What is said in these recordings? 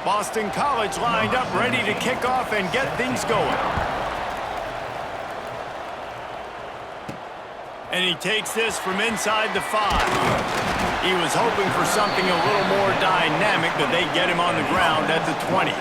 Boston College lined up, ready to kick off and get things going. And he takes this from inside the 5. He was hoping for something a little more dynamic, but they get him on the ground at the 20.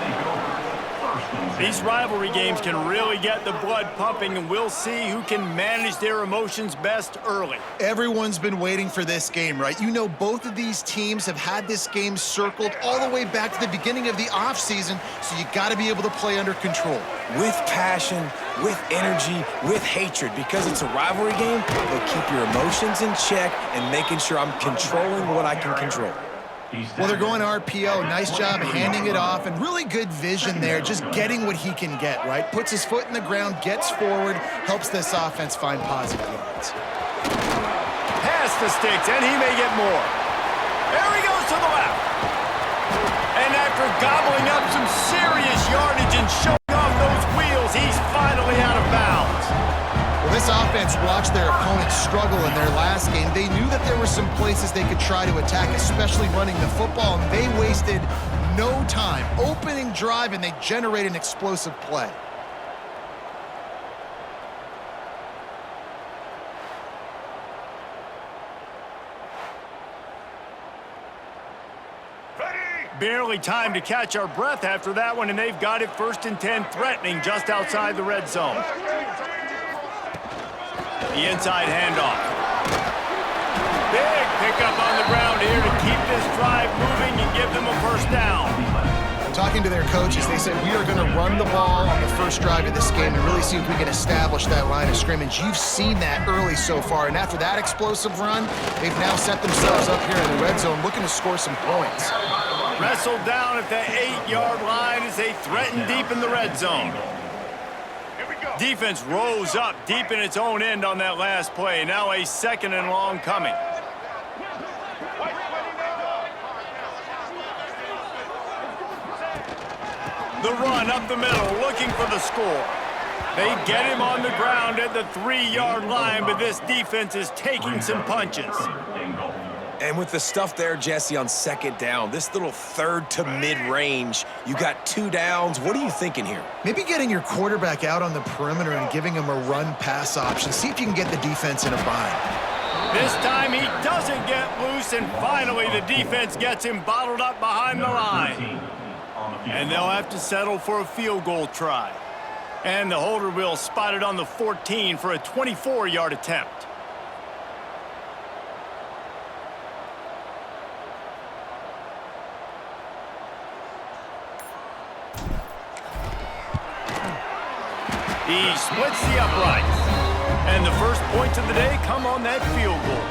These rivalry games can really get the blood pumping, and we'll see who can manage their emotions best early. Everyone's been waiting for this game, right? You know, both of these teams have had this game circled all the way back to the beginning of the offseason, so you got to be able to play under control. With passion, with energy, with hatred, because it's a rivalry game, they'll keep your emotions in check and making sure I'm controlling what I can control. Well, they're going RPO. Nice job handing it off, and really good vision there, just getting what he can get, right? Puts his foot in the ground, gets forward, helps this offense find positive yards. Pass the sticks, and he may get more. There he goes to the left. And after gobbling up some serious yardage and showing off those wheels, he's finally out of bounds. Well, this offense watched their opponents struggle in their last game. They knew that there were some places they could try to attack, especially running the football, and they wasted no time. Opening drive, and they generated an explosive play. Barely time to catch our breath after that one, and they've got it 1st and 10, threatening just outside the red zone. The inside handoff. Big pickup on the ground here to keep this drive moving and give them a first down. Talking to their coaches, they said, we are going to run the ball on the first drive of this game and really see if we can establish that line of scrimmage. You've seen that early so far, and after that explosive run, they've now set themselves up here in the red zone looking to score some points. Wrestled down at the 8-yard line as they threaten deep in the red zone. Defense rose up deep in its own end on that last play. Now a 2nd and long coming. The run up the middle, looking for the score. They get him on the ground at the 3-yard line, but this defense is taking some punches. And with the stuff there, Jesse, on 2nd down, this little 3rd to mid-range, you got 2 downs. What are you thinking here? Maybe getting your quarterback out on the perimeter and giving him a run-pass option. See if you can get the defense in a bind. This time he doesn't get loose, and finally the defense gets him bottled up behind the line. And they'll have to settle for a field goal try. And the holder will spot it on the 14 for a 24-yard attempt. He splits the uprights. And the first points of the day come on that field goal.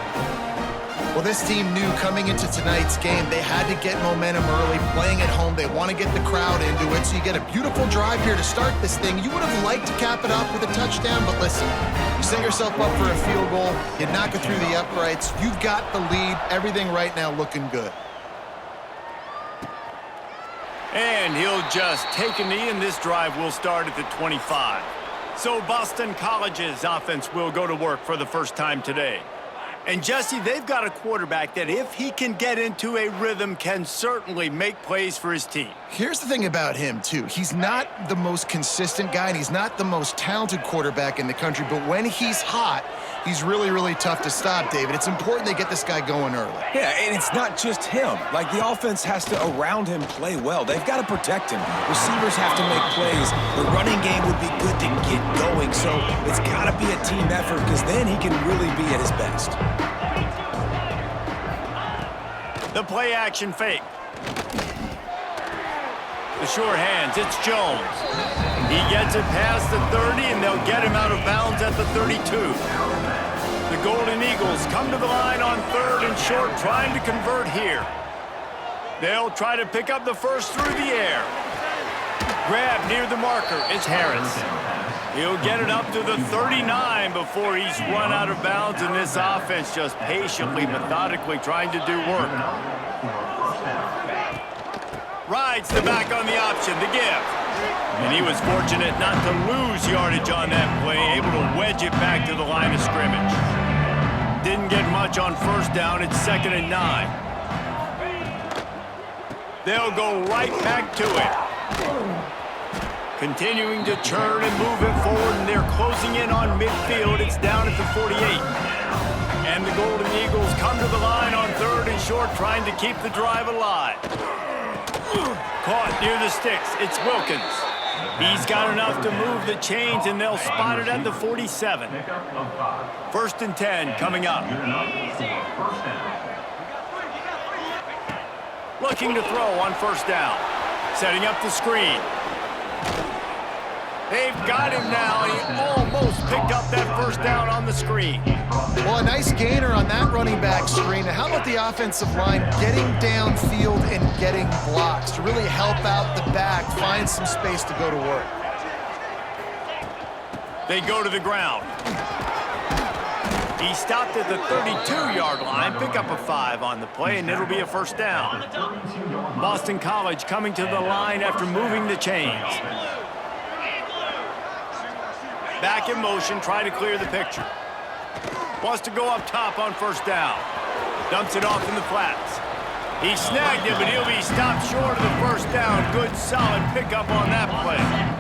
Well, this team knew coming into tonight's game they had to get momentum early, playing at home. They want to get the crowd into it, so you get a beautiful drive here to start this thing. You would have liked to cap it off with a touchdown, but listen, you set yourself up for a field goal, you knock it through the uprights, you've got the lead, everything right now looking good. And he'll just take a knee, and this drive will start at the 25. So Boston College's offense will go to work for the first time today. And Jesse, they've got a quarterback that if he can get into a rhythm can certainly make plays for his team. Here's the thing about him, too. He's not the most consistent guy, and he's not the most talented quarterback in the country, but when he's hot, he's really, really tough to stop, David. It's important they get this guy going early. Yeah, and it's not just him. Like, the offense has to, around him, play well. They've got to protect him. Receivers have to make plays. The running game would be good to get going, so it's got to be a team effort because then he can really be at his best. The play-action fake. The sure hands, it's Jones. He gets it past the 30, and they'll get him out of bounds at the 32. The Golden Eagles come to the line on 3rd and short, trying to convert here. They'll try to pick up the first through the air. Grab near the marker, it's Harris. He'll get it up to the 39 before he's run out of bounds, and this offense just patiently, methodically trying to do work. Rides the back on the option, the give. And he was fortunate not to lose yardage on that play, able to wedge it back to the line of scrimmage. Didn't get much on 1st down, it's 2nd and 9. They'll go right back to it. Continuing to churn and move it forward, and they're closing in on midfield. It's down at the 48. And the Golden Eagles come to the line on 3rd and short, trying to keep the drive alive. Caught near the sticks. It's Wilkins. He's got enough to move the chains, and they'll spot it at the 47. 1st and 10 coming up. Looking to throw on 1st down. Setting up the screen. They've got him now, and he almost picked up that 1st down on the screen. Well, a nice gainer on that running back screen. Now, how about the offensive line getting downfield and getting blocks to really help out the back, find some space to go to work? They go to the ground. He stopped at the 32-yard line, pick up a 5 on the play, and it'll be a 1st down. Boston College coming to the line after moving the chains. Back in motion, try to clear the picture. Wants to go up top on 1st down. Dumps it off in the flats. He snagged it, but he'll be stopped short of the 1st down. Good, solid pickup on that play.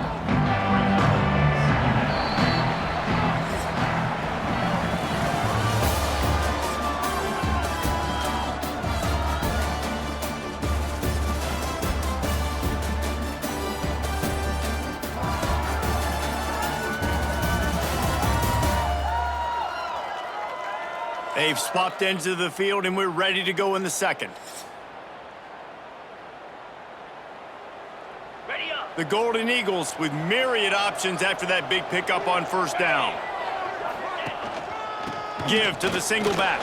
They've swapped ends of the field, and we're ready to go in the 2nd. The Golden Eagles with myriad options after that big pickup on 1st down. Give to the single back.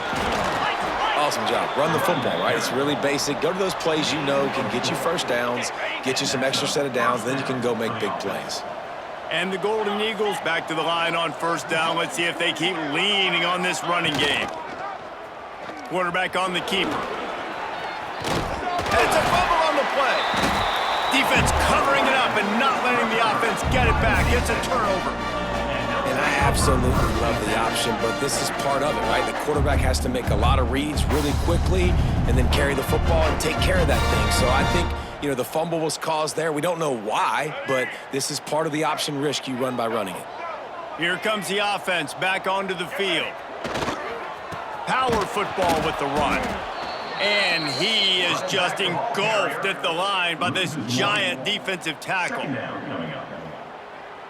Awesome job. Run the football, right? It's really basic. Go to those plays you know can get you 1st downs, get you some extra set of downs, then you can go make big plays. And the Golden Eagles back to the line on 1st down. Let's see if they keep leaning on this running game. Quarterback on the keeper. And it's a fumble on the play. Defense covering it up and not letting the offense get it back. It's a turnover. And I absolutely love the option, but this is part of it, right? The quarterback has to make a lot of reads really quickly and then carry the football and take care of that thing. So I think, you know, the fumble was caused there. We don't know why, but this is part of the option risk you run by running it. Here comes the offense back onto the field. Power football with the run. And he is just engulfed at the line by this giant defensive tackle.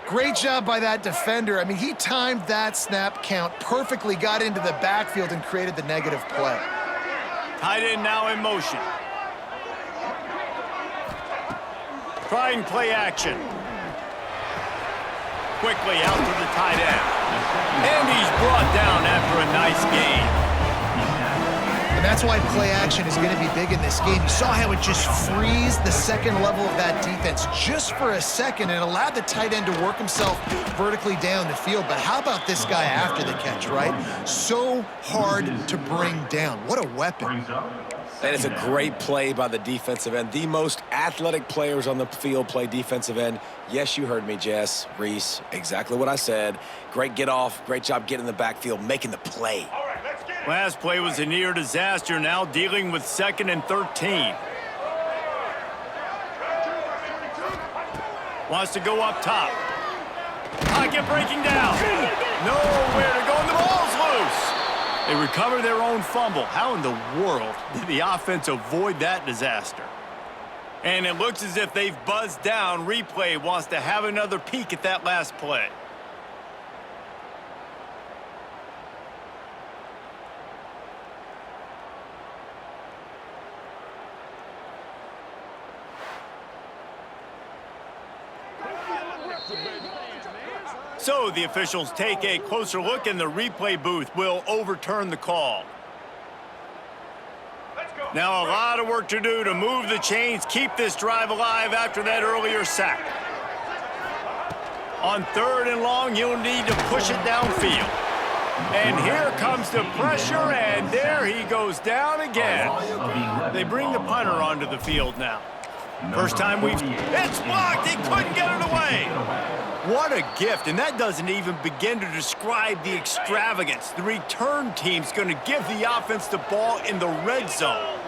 Great job by that defender. I mean, he timed that snap count perfectly, got into the backfield and created the negative play. Tight end now in motion. Trying play action. Quickly out to the tight end. And he's brought down after a nice gain. And that's why play action is going to be big in this game. You saw how it just frees the 2nd level of that defense just for a second and allowed the tight end to work himself vertically down the field. But how about this guy after the catch, right? So hard to bring down. What a weapon. And it's a great play by the defensive end. The most athletic players on the field play defensive end. Yes, you heard me, Jess, Reese, exactly what I said. Great get off, great job getting in the backfield, making the play. Last play was a near disaster, now dealing with 2nd and 13. Wants to go up top. Pocket breaking down. Nowhere to go, and the ball's loose. They recover their own fumble. How in the world did the offense avoid that disaster? And it looks as if they've buzzed down. Replay wants to have another peek at that last play. So the officials take a closer look, and the replay booth will overturn the call. Now a lot of work to do to move the chains, keep this drive alive after that earlier sack. On 3rd and long, you'll need to push it downfield. And here comes the pressure, and there he goes down again. They bring the punter onto the field now. First time it's blocked, he couldn't get it away. What a gift, and that doesn't even begin to describe the extravagance. The return team's going to give the offense the ball in the red zone.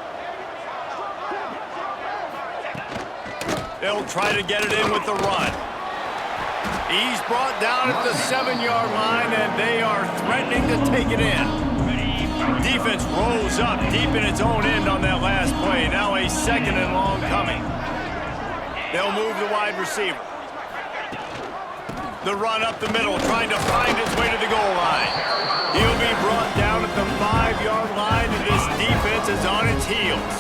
They'll try to get it in with the run. He's brought down at the 7-yard line, and they are threatening to take it in. Defense rolls up deep in its own end on that last play. Now a 2nd and long coming. They'll move the wide receiver. The run up the middle, trying to find its way to the goal line. He'll be brought down at the 5-yard line, and this defense is on its heels.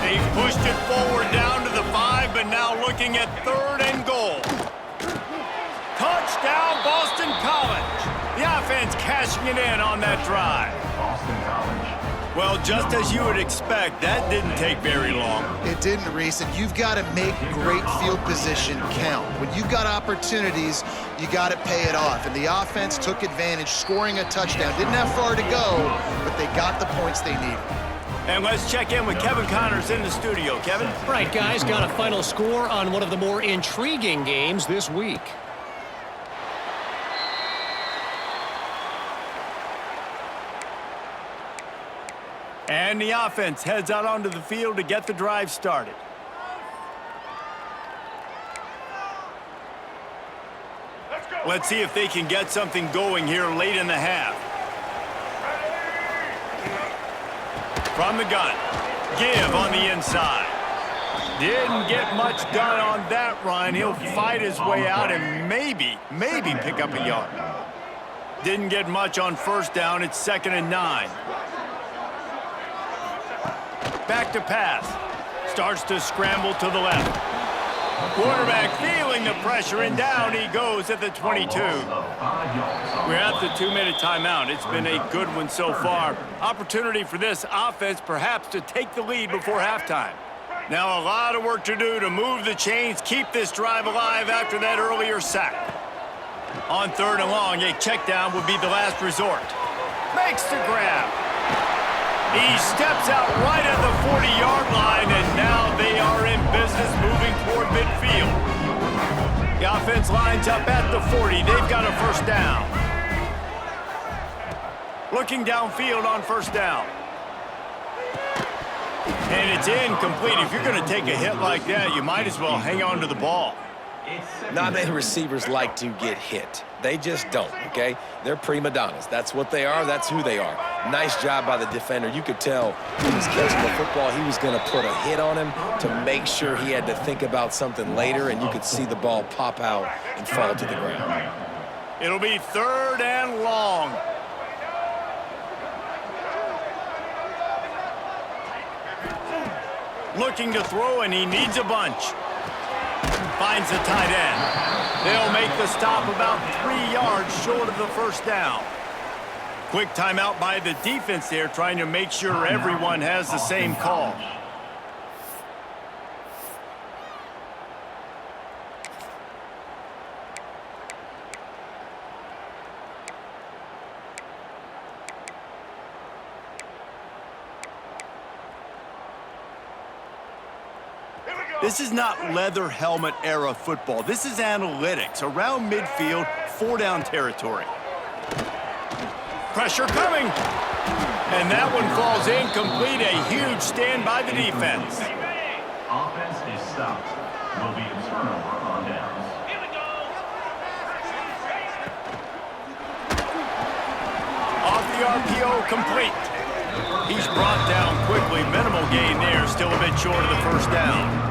They've pushed it forward down to the 5, but now looking at 3rd and goal. Touchdown, Boston College. The offense cashing it in on that drive. Well, just as you would expect, that didn't take very long. It didn't, Reese, and you've got to make great field position count. When you've got opportunities, you got to pay it off. And the offense took advantage, scoring a touchdown. Didn't have far to go, but they got the points they needed. And let's check in with Kevin Connors in the studio. Kevin? Right, guys, got a final score on one of the more intriguing games this week. And the offense heads out onto the field to get the drive started. Let's see if they can get something going here late in the half. From the gun, give on the inside. Didn't get much done on that run. He'll fight his way out and maybe pick up a yard. Didn't get much on 1st down. It's 2nd and 9. Back to pass. Starts to scramble to the left. Quarterback feeling the pressure, and down he goes at the 22. We're at the 2-minute timeout. It's been a good one so far. Opportunity for this offense perhaps to take the lead before halftime. Now a lot of work to do to move the chains, keep this drive alive after that earlier sack. On 3rd and long, a check down would be the last resort. Makes the grab. He steps out right at the 40-yard line, and now they are in business moving toward midfield. The offense lines up at the 40. They've got a 1st down. Looking downfield on 1st down. And it's incomplete. If you're going to take a hit like that, you might as well hang on to the ball. Not many receivers like to get hit. They just don't, okay? They're prima donnas. That's what they are. That's who they are. Nice job by the defender. You could tell he was catching the football. He was going to put a hit on him to make sure he had to think about something later, and you could see the ball pop out and fall to the ground. It'll be 3rd and long. Looking to throw, and he needs a bunch. Finds the tight end. They'll make the stop about 3 yards short of the 1st down. Quick timeout by the defense there, trying to make sure everyone has the same call. This is not leather helmet era football. This is analytics. Around midfield, 4-down territory. Pressure coming. And that one falls incomplete. A huge stand by the defense. Offense is stopped. Will be a turnover on downs. Here we go. Off the RPO, complete. He's brought down quickly. Minimal gain there. Still a bit short of the 1st down.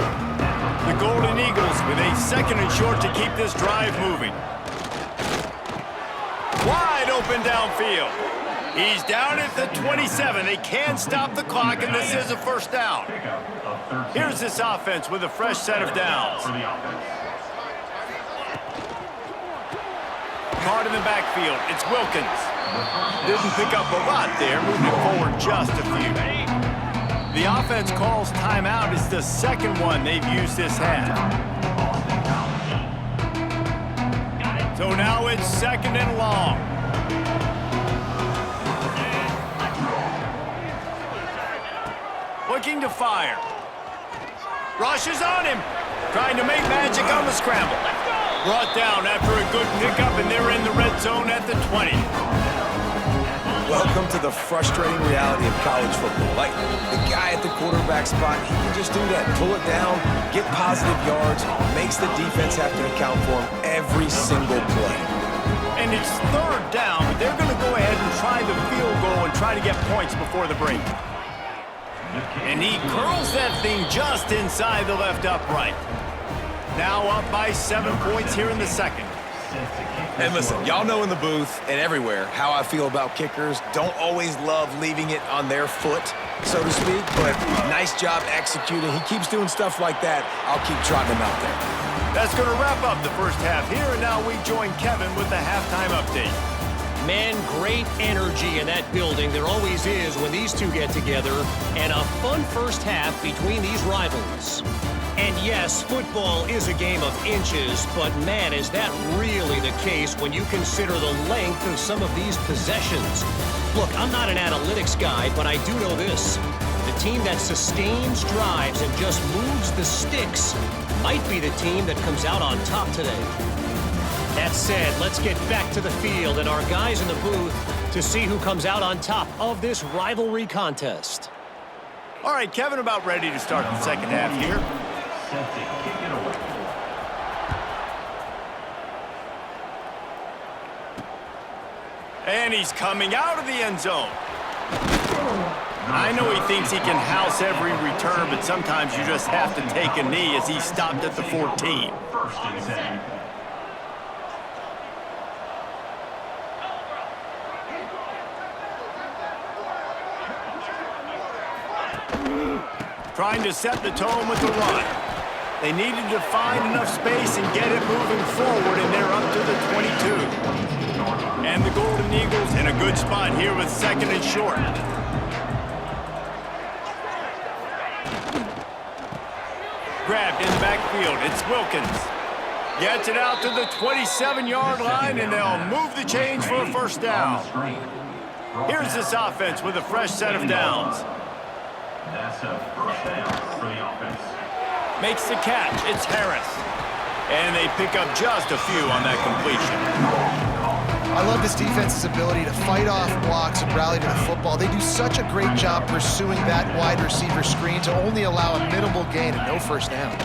The Golden Eagles with a 2nd and short to keep this drive moving. Wide open downfield. He's down at the 27. They can stop the clock, and this is a 1st down. Here's this offense with a fresh set of downs. Caught in the backfield. It's Wilkins. Didn't pick up a lot there, moving forward just a few. The offense calls timeout. It's the 2nd one they've used this half. So now it's 2nd and long. Looking to fire. Rushes on him. Trying to make magic on the scramble. Brought down after a good pickup, and they're in the red zone at the 20. Welcome to the frustrating reality of college football. Like, the guy at the quarterback spot, he can just do that. Pull it down, get positive yards, makes the defense have to account for him every single play. And it's third down, but they're going to go ahead and try the field goal and try to get points before the break. And he curls that thing just inside the left upright. Now up by 7 points here in the second. And listen, y'all know in the booth and everywhere how I feel about kickers. Don't always love leaving it on their foot, so to speak, but nice job executing. He keeps doing stuff like that. I'll keep trotting him out there. That's going to wrap up the first half here, and now we join Kevin with the halftime update. Man, great energy in that building. There always is when these two get together, and a fun first half between these rivals. And yes, football is a game of inches, but man, is that really the case when you consider the length of some of these possessions. Look, I'm not an analytics guy, but I do know this. The team that sustains drives and just moves the sticks might be the team that comes out on top today. That said, let's get back to the field and our guys in the booth to see who comes out on top of this rivalry contest. All right, Kevin, about ready to start the second half here. Set to kick it away. And he's coming out of the end zone. I know he thinks he can house every return, but sometimes you just have to take a knee as he stopped at the 14. First and 10. Trying to set the tone with the run. They needed to find enough space and get it moving forward, and they're up to the 22. And the Golden Eagles in a good spot here with second and short. Grabbed in the backfield. It's Wilkins. Gets it out to the 27-yard line, and they'll move the chains for a first down. Here's this offense with a fresh set of downs. That's a first down for the offense. Makes the catch. It's Harris. And they pick up just a few on that completion. I love this defense's ability to fight off blocks and rally to the football. They do such a great job pursuing that wide receiver screen to only allow a minimal gain and no first down.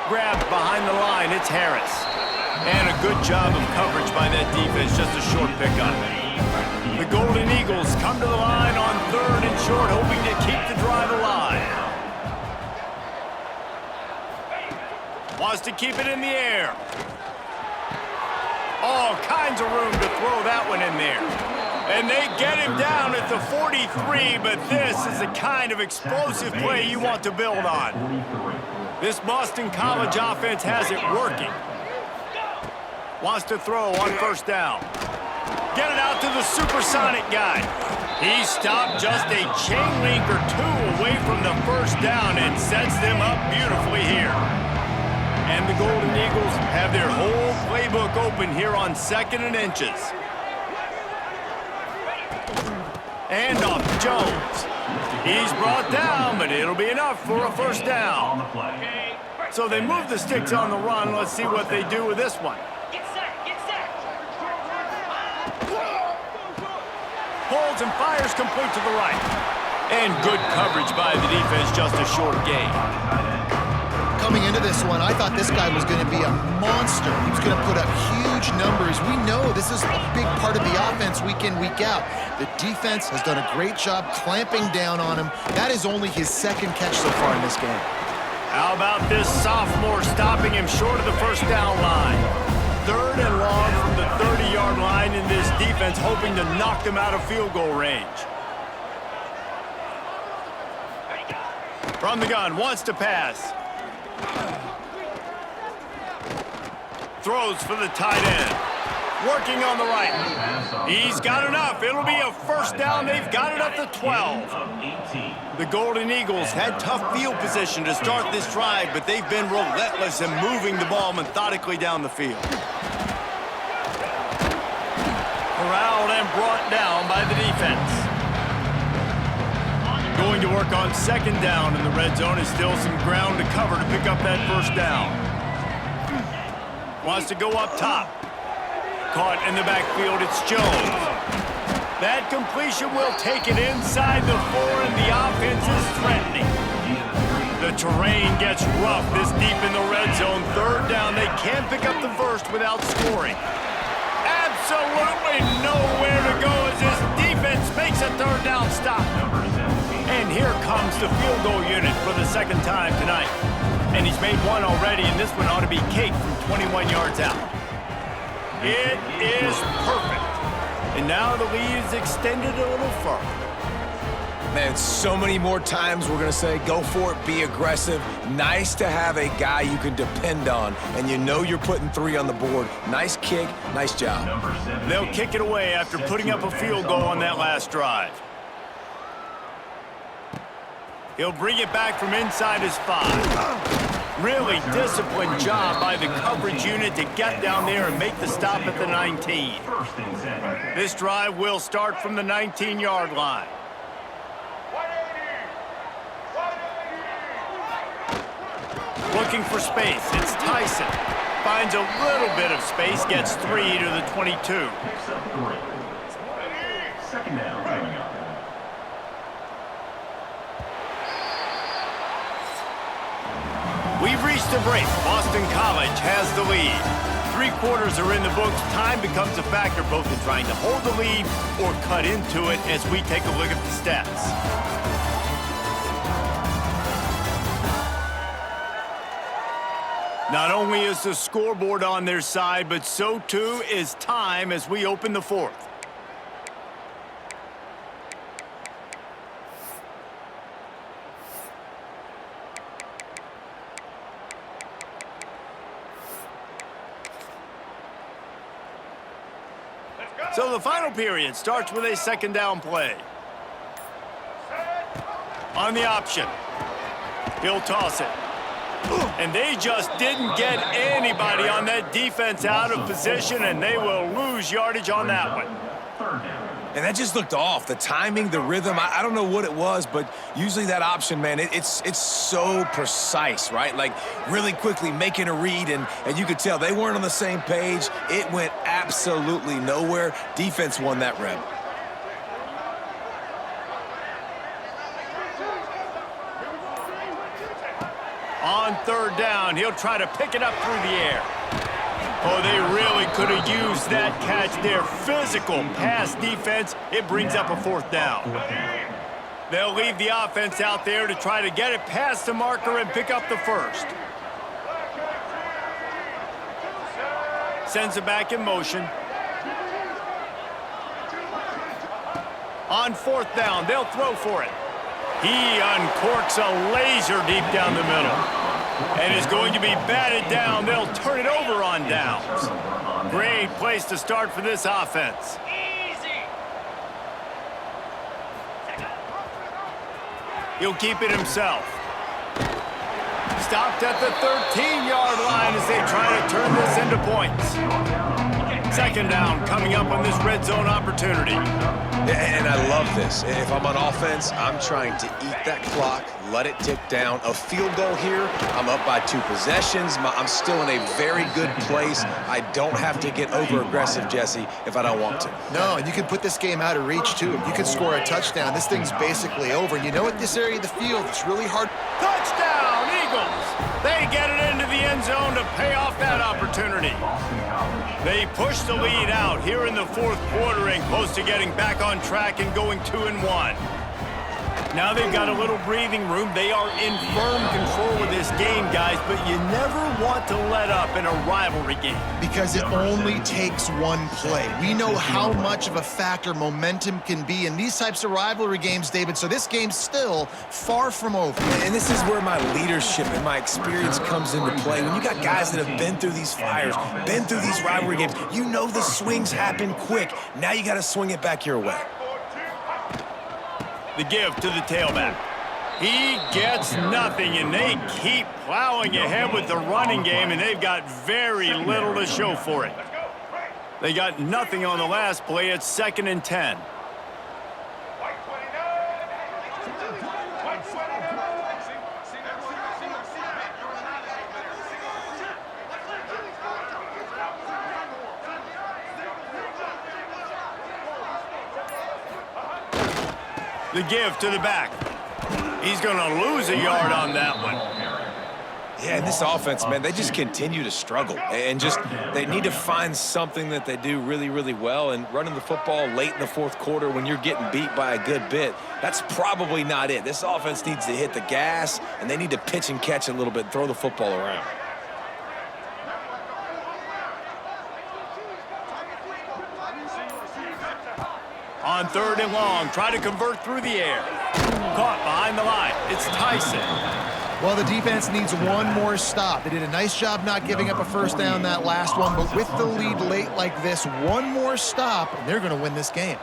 Grabbed behind the line. It's Harris. And a good job of coverage by that defense. Just a short pickup. The Golden Eagles come to the line on third and short, hoping to keep the drive alive. Wants to keep it in the air. All kinds of room to throw that one in there. And they get him down at the 43, but this is the kind of explosive play you want to build on. This Boston College offense has it working. Wants to throw on first down. Get it out to the supersonic guy. He stopped just a chain link or two away from the first down and sets them up beautifully here. And the Golden Eagles have their whole playbook open here on second and inches. And off to Jones. He's brought down, but it'll be enough for a first down. So they move the sticks on the run. Let's see what they do with this one. Holds and fires complete to the right. And good coverage by the defense, just a short gain. Coming into this one, I thought this guy was going to be a monster. He was going to put up huge numbers. We know this is a big part of the offense week in, week out. The defense has done a great job clamping down on him. That is only his second catch so far in this game. How about this sophomore stopping him short of the first down line? Third and long from the 30-yard line in this defense, hoping to knock them out of field goal range. From the gun, wants to pass. Throws for the tight end. Working on the right. He's got enough. It'll be a first down. They've got it up to 12. The Golden Eagles had tough field position to start this drive, but they've been relentless in moving the ball methodically down the field. Corralled and brought down by the defense. Going to work on second down in the red zone. Is still some ground to cover to pick up that first down. Wants to go up top. Caught in the backfield. It's Jones. That completion will take it inside the 4, and the offense is threatening. The terrain gets rough this deep in the red zone. Third down, they can't pick up the first without scoring. Absolutely nowhere to go as this defense makes a third down stop. And here comes the field goal unit for the second time tonight. And he's made one already, and this one ought to be cake from 21 yards out. It is perfect. And now the lead is extended a little further. Man, so many more times we're going to say, go for it, be aggressive. Nice to have a guy you can depend on, and you know you're putting 3 on the board. Nice kick, nice job. They'll kick it away after putting up a field goal on that last drive. He'll bring it back from inside his 5. Really disciplined job by the coverage unit to get down there and make the stop at the 19. This drive will start from the 19-yard line. Looking for space, it's Tyson. Finds a little bit of space, gets 3 to the 22. Second down coming up. We've reached a break. Boston College has the lead. 3 quarters are in the books. Time becomes a factor both in trying to hold the lead or cut into it as we take a look at the stats. Not only is the scoreboard on their side, but so too is time as we open the 4th. So the final period starts with a second down play. On the option, he'll toss it. And they just didn't get anybody on that defense out of position, and they will lose yardage on that one. And that just looked off. The timing, the rhythm, I don't know what it was, but usually that option, man, it's so precise, right? Like really quickly making a read, and you could tell they weren't on the same page. It went absolutely nowhere. Defense won that rep. On third down, he'll try to pick it up through the air. Oh, they really could have used that catch there. Physical pass defense. It brings up a 4th down. They'll leave the offense out there to try to get it past the marker and pick up the first. Sends it back in motion. On 4th down, they'll throw for it. He uncorks a laser deep down the middle. And is going to be batted down. They'll turn it over on downs. Great place to start for this offense. He'll keep it himself. Stopped at the 13-yard line as they try to turn this into points. Second down coming up on this red zone opportunity. And I love this. If I'm on offense, I'm trying to eat that clock, let it tick down. A field goal here, I'm up by 2 possessions. I'm still in a very good place. I don't have to get over-aggressive, Jesse, if I don't want to. No, and you can put this game out of reach, too. If you can score a touchdown, this thing's basically over. And you know what, this area of the field, it's really hard. Touchdown, Eagles! They get it into the end zone to pay off that opportunity. They push the lead out here in the 4th quarter and close to getting back on track and going 2-1. Now they've got a little breathing room. They are in firm control of this game, guys, but you never want to let up in a rivalry game. Because it only takes one play. We know how much of a factor momentum can be in these types of rivalry games, David, so this game's still far from over. And this is where my leadership and my experience comes into play. When you got guys that have been through these fires, been through these rivalry games, you know the swings happen quick. Now you got to swing it back your way. The give to the tailback. He gets nothing, and they keep plowing ahead with the running game, and they've got very little to show for it. They got nothing on the last play. It's 2nd and 10. The give to the back. He's going to lose a yard on that one. Yeah, and this offense, man, they just continue to struggle. And just they need to find something that they do really, really well. And running the football late in the fourth quarter when you're getting beat by a good bit, that's probably not it. This offense needs to hit the gas, and they need to pitch and catch a little bit, throw the football around. On 3rd and long, try to convert through the air. Caught behind the line. It's Tyson. Well, the defense needs one more stop. They did a nice job not giving up a first down that last one, but with the lead late like this, one more stop, and they're going to win this game.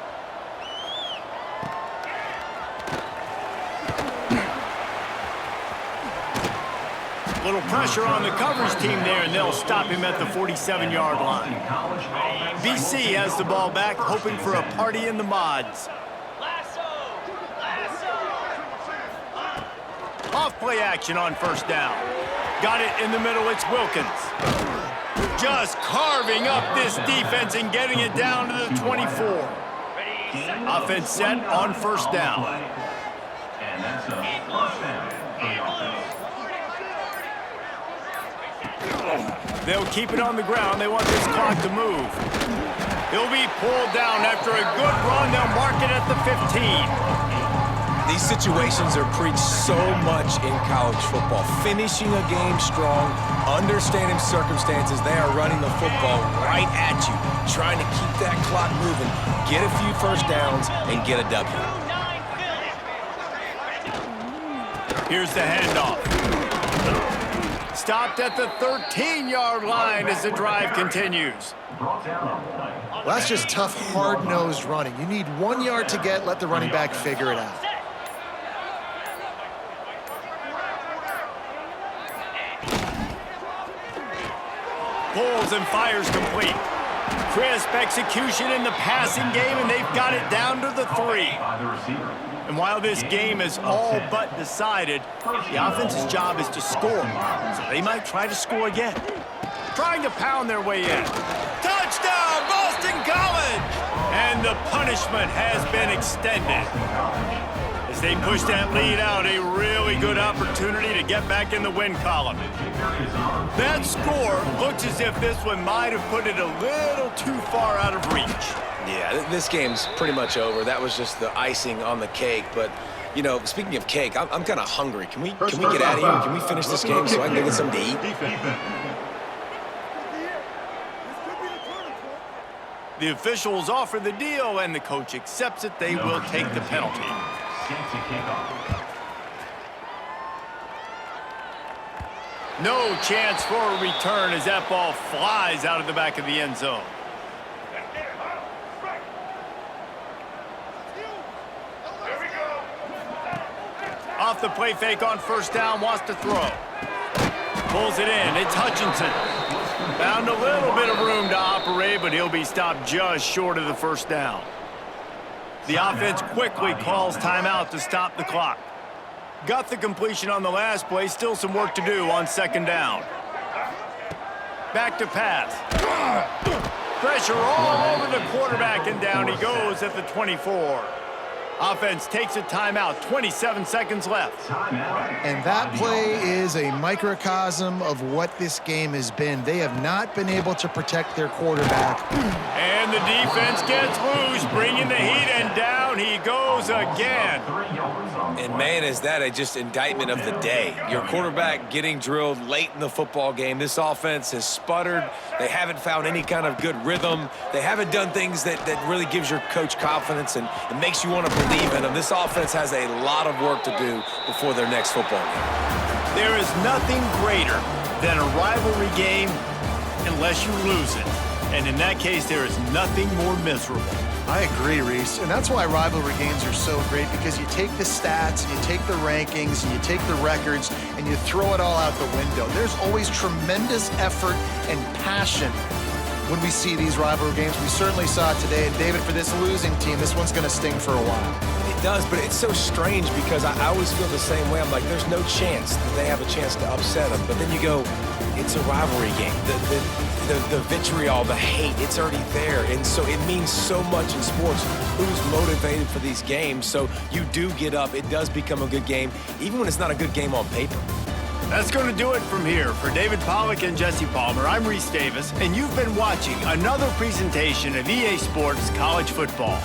Little pressure on the coverage team there, and they'll stop him at the 47-yard line. BC has the ball back, hoping for a party in the mods. Off play action on first down. Got it in the middle, it's Wilkins. Just carving up this defense and getting it down to the 24. Offense set on first down. And that's a first down for the offense. They'll keep it on the ground. They want this clock to move. He'll be pulled down after a good run. They'll mark it at the 15. These situations are preached so much in college football. Finishing a game strong, understanding circumstances. They are running the football right at you, trying to keep that clock moving, get a few first downs, and get a W. Here's the handoff. Stopped at the 13-yard line as the drive continues. Well, that's just tough, hard-nosed running. You need 1 yard to get, let the running back figure it out. Pulls and fires complete. Crisp execution in the passing game, and they've got it down to the 3. And while this game is all but decided, the offense's job is to score. So they might try to score again. Trying to pound their way in. Touchdown, Boston College! And the punishment has been extended. As they push that lead out, a really good opportunity to get back in the win column. That score looks as if this one might have put it a little too far out of reach. Yeah, this game's pretty much over. That was just the icing on the cake. But, you know, speaking of cake, I'm kind of hungry. Can we get out of here? Can we finish this game so I can go get something to eat? The officials offer the deal, and the coach accepts it. They will take the penalty. No chance for a return as that ball flies out of the back of the end zone. Off the play fake on first down, wants to throw. Pulls it in, it's Hutchinson. Found a little bit of room to operate, but he'll be stopped just short of the first down. The offense quickly calls timeout to stop the clock. Got the completion on the last play, still some work to do on second down. Back to pass. Pressure all over the quarterback, and down he goes at the 24. Offense takes a timeout, 27 seconds left. And that play is a microcosm of what this game has been. They have not been able to protect their quarterback. And the defense gets loose, bringing the heat, and down he goes again. And, man, is that a just indictment of the day. Your quarterback getting drilled late in the football game. This offense has sputtered. They haven't found any kind of good rhythm. They haven't done things that really gives your coach confidence and makes you want to believe in them. This offense has a lot of work to do before their next football game. There is nothing greater than a rivalry game unless you lose it. And in that case, there is nothing more miserable. I agree, Reese. And that's why rivalry games are so great, because you take the stats, and you take the rankings, and you take the records, and you throw it all out the window. There's always tremendous effort and passion when we see these rivalry games. We certainly saw it today. And David, for this losing team, this one's going to sting for a while. It does, but it's so strange because I always feel the same way. I'm like, there's no chance that they have a chance to upset them. But then you go, it's a rivalry game. The vitriol, the hate, it's already there. And so it means so much in sports. Who's motivated for these games? So you do get up. It does become a good game, even when it's not a good game on paper. That's going to do it from here. For David Pollack and Jesse Palmer, I'm Reese Davis, and you've been watching another presentation of EA Sports College Football.